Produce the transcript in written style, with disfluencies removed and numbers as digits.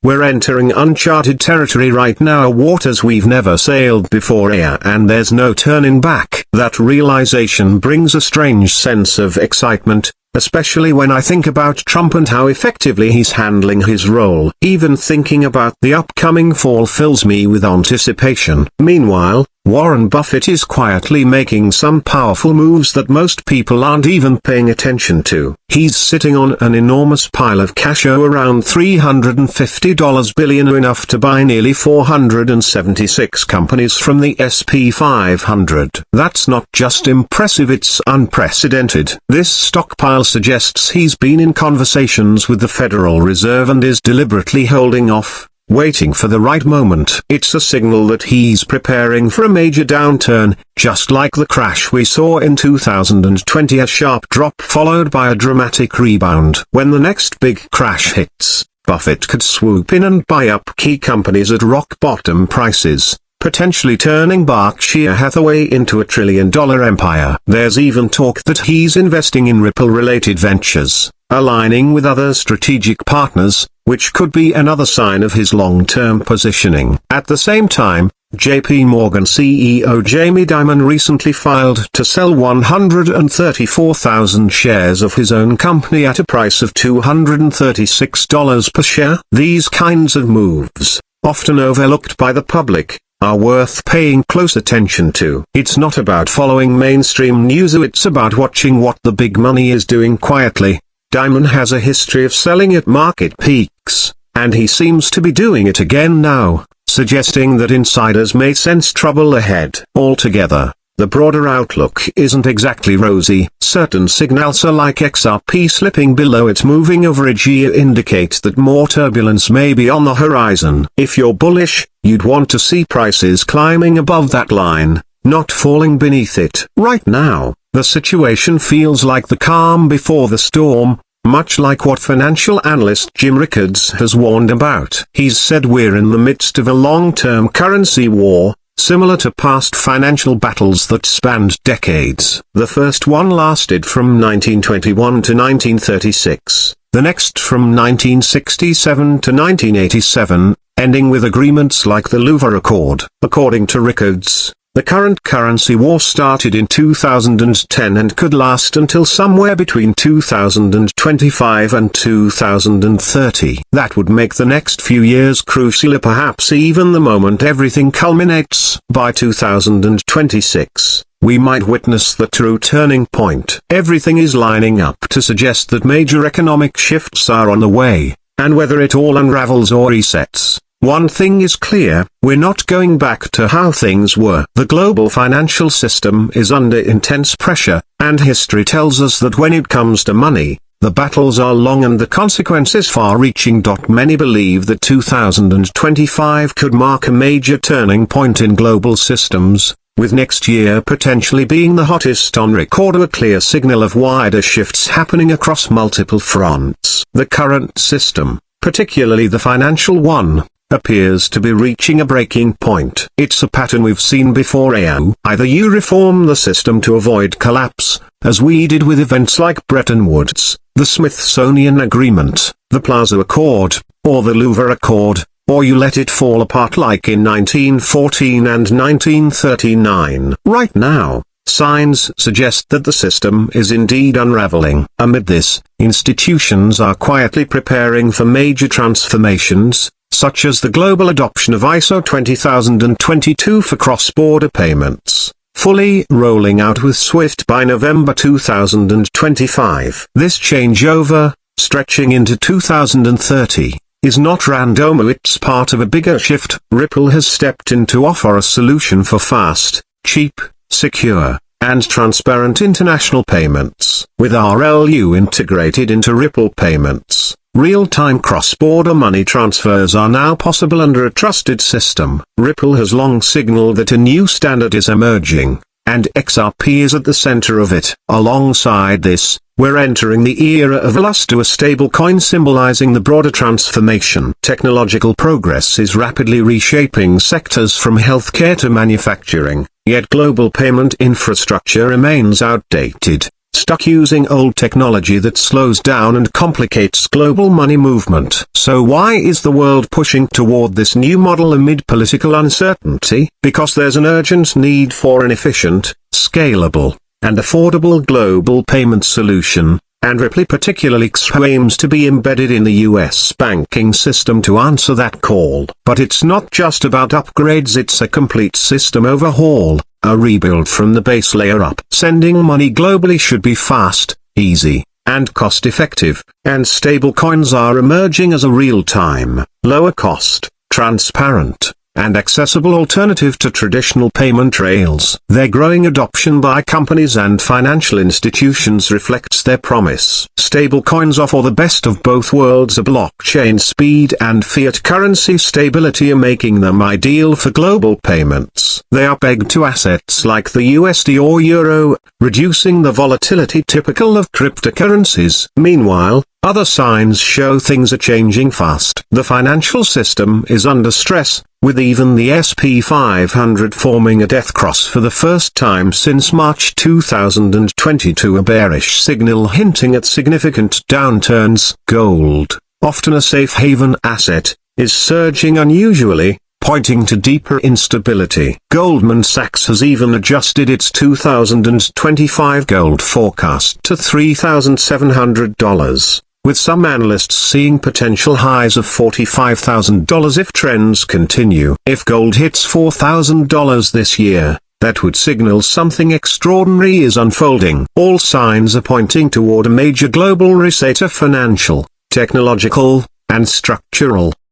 We're entering uncharted territory right now, waters we've never sailed before here, and there's no turning back. That realization brings a strange sense of excitement, especially when I think about Trump and how effectively he's handling his role. Even thinking about the upcoming fall fills me with anticipation. Meanwhile, Warren Buffett is quietly making some powerful moves that most people aren't even paying attention to. He's sitting on an enormous pile of cash, around $350 billion, enough to buy nearly 476 companies from the S&P 500. That's not just impressive, it's unprecedented. This stockpile suggests he's been in conversations with the Federal Reserve and is deliberately holding off, waiting for the right moment. It's a signal that he's preparing for a major downturn, just like the crash we saw in 2020, a sharp drop followed by a dramatic rebound. When the next big crash hits, Buffett could swoop in and buy up key companies at rock-bottom prices, potentially turning Berkshire Hathaway into a trillion-dollar empire. There's even talk that he's investing in Ripple-related ventures, aligning with other strategic partners, which could be another sign of his long-term positioning. At the same time, JP Morgan CEO Jamie Dimon recently filed to sell 134,000 shares of his own company at a price of $236 per share. These kinds of moves, often overlooked by the public, are worth paying close attention to. It's not about following mainstream news, it's about watching what the big money is doing quietly. Dimon has a history of selling at market peaks, and he seems to be doing it again now, suggesting that insiders may sense trouble ahead. Altogether, the broader outlook isn't exactly rosy. Certain signals, like XRP slipping below its moving average year, indicate that more turbulence may be on the horizon. If you're bullish, you'd want to see prices climbing above that line, not falling beneath it. Right now, the situation feels like the calm before the storm, much like what financial analyst Jim Rickards has warned about. He's said we're in the midst of a long-term currency war, similar to past financial battles that spanned decades. The first one lasted from 1921 to 1936, the next from 1967 to 1987, ending with agreements like the Louvre Accord. According to Rickards, the current currency war started in 2010 and could last until somewhere between 2025 and 2030. That would make the next few years crucial, or perhaps even the moment everything culminates. By 2026, we might witness the true turning point. Everything is lining up to suggest that major economic shifts are on the way, and whether it all unravels or resets, one thing is clear: we're not going back to how things were. The global financial system is under intense pressure, and history tells us that when it comes to money, the battles are long and the consequences far-reaching. Many believe that 2025 could mark a major turning point in global systems, with next year potentially being the hottest on record, a clear signal of wider shifts happening across multiple fronts. The current system, particularly the financial one, appears to be reaching a breaking point. It's a pattern we've seen before. Either you reform the system to avoid collapse, as we did with events like Bretton Woods, the Smithsonian Agreement, the Plaza Accord, or the Louvre Accord, or you let it fall apart like in 1914 and 1939. Right now, signs suggest that the system is indeed unraveling. Amid this, institutions are quietly preparing for major transformations, such as the global adoption of ISO 20022 for cross-border payments, fully rolling out with SWIFT by November 2025. This changeover, stretching into 2030, is not random, it's part of a bigger shift. Ripple has stepped in to offer a solution for fast, cheap, secure, and transparent international payments. With RLU integrated into Ripple Payments, real-time cross-border money transfers are now possible under a trusted system. Ripple has long signaled that a new standard is emerging, and XRP is at the center of it. Alongside this, we're entering the era of Elasto, a stablecoin symbolizing the broader transformation. Technological progress is rapidly reshaping sectors from healthcare to manufacturing, yet global payment infrastructure remains outdated. stuck using old technology that slows down and complicates global money movement. So why is the world pushing toward this new model amid political uncertainty? Because there's an urgent need for an efficient, scalable, and affordable global payment solution, and Ripple particularly aims to be embedded in the US banking system to answer that call. But it's not just about upgrades, it's a complete system overhaul, a rebuild from the base layer up. Sending money globally should be fast, easy, and cost-effective, and stablecoins are emerging as a real-time, lower-cost, transparent, and accessible alternative to traditional payment rails. Their growing adoption by companies and financial institutions reflects their promise. Stablecoins offer the best of both worlds. A blockchain speed and fiat currency stability are making them ideal for global payments. They are pegged to assets like the USD or Euro, reducing the volatility typical of cryptocurrencies. Meanwhile, other signs show things are changing fast. The financial system is under stress, with even the S&P 500 forming a death cross for the first time since March 2022, a bearish signal hinting at significant downturns. Gold, often a safe haven asset, is surging unusually, pointing to deeper instability. Goldman Sachs has even adjusted its 2025 gold forecast to $3,700. With some analysts seeing potential highs of $45,000 if trends continue. If gold hits $4,000 this year, that would signal something extraordinary is unfolding. All signs are pointing toward a major global reset of financial, technological, and structural